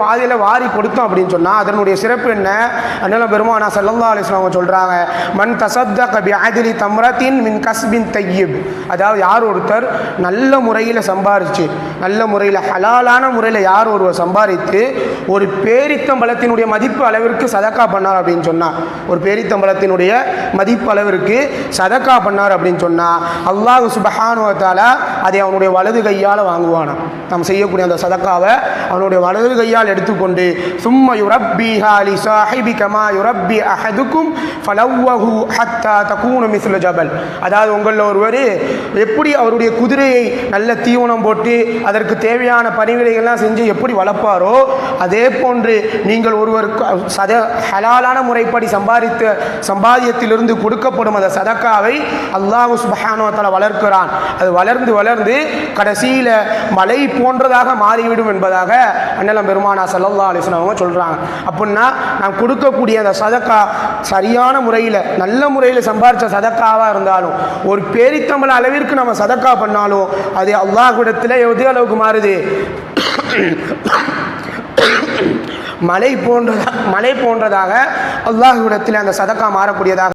பாதையில் வாரி கொடுத்தோம் அப்படின்னு சொன்னால் அதனுடைய சிறப்பு என்ன? அதனால பெருமானா ஸல்லல்லாஹு அலைஹி வஸல்லம் சொல்கிறாங்க, மன் தஸத்தக பிஅத்லி தம்ரத்தின் மின் கஸ்பின் தய்யிப். அதாவது யார் ஒருத்தர் நல்ல முறையில் சம்பாரித்து, நல்ல முறையில் ஹலாலான முறையில் யார் ஒருவர் சம்பாதித்து ஒரு பேரித்தம்பழத்தினுடைய மதிப்பு அளவிற்கு சதக்கா பண்ணார் அப்படின்னு சொன்னால், ஒரு பேரித்தம்பழத்தினுடைய மதிப்பு அளவிற்கு சதக்கா பண்ணார் அப்படின்னு சொன்னால் அல்லாஹ் சுப்ஹானஹு வ தஆலா அதை அவனுடைய வலது கையால் வாங்குவானா. நாம் செய்யக்கூடிய அந்த சதக்காவை அவனுடைய வலது கையால் எடுத்துக்கொண்டு சும்ம யுரப்பிஹா லி ஸாஹிபி கமா யுரப்பி அஹதுக்கும் ஃபலவ்வஹு ஹத்தா தகூன மிஸ்ல ஜபல். அதாவது உங்களில் ஒருவர் எப்படி அவருடைய குதிரையை நல்ல தீவனம் போட்டு அதற்கு தேவையான பணிவிடைகள்லாம் செஞ்சு எப்படி வளர்ப்பாரோ அதே போன்று நீங்கள் ஒருவர் ஹலாலான முறைப்படி சம்பாதியத்திலிருந்து கொடுக்கப்படும் அந்த சதக்காவை அல்லாஹ் சுப்ஹானஹு வ தஆலா வளர்க்கிறான். அது வளர்ந்து வளர்ந்து கடைசியில் மலை போன்றதாக மாறிவிடும் என்பதாக அண்ணலம் பெருமானா ஸல்லல்லாஹு அலைஹி வஸல்லம் அவங்க சொல்கிறாங்க. அப்படின்னா நாம் கொடுக்கக்கூடிய அந்த சதக்கா சரியான முறையில் நல்ல முறையில் சம்பாதிச்ச சதக்காவாக இருந்தாலும் ஒரு பேரித்தம்பள அளவிற்கு நம்ம சதக்கா பண்ணாலும் அது அல்லாஹ்விடத்தில் எது அளவுக்கு மாறுது? மலை போன்றதாக அல்லாஹ்விடத்தில் அந்த சதக்கா மாறக்கூடியதாக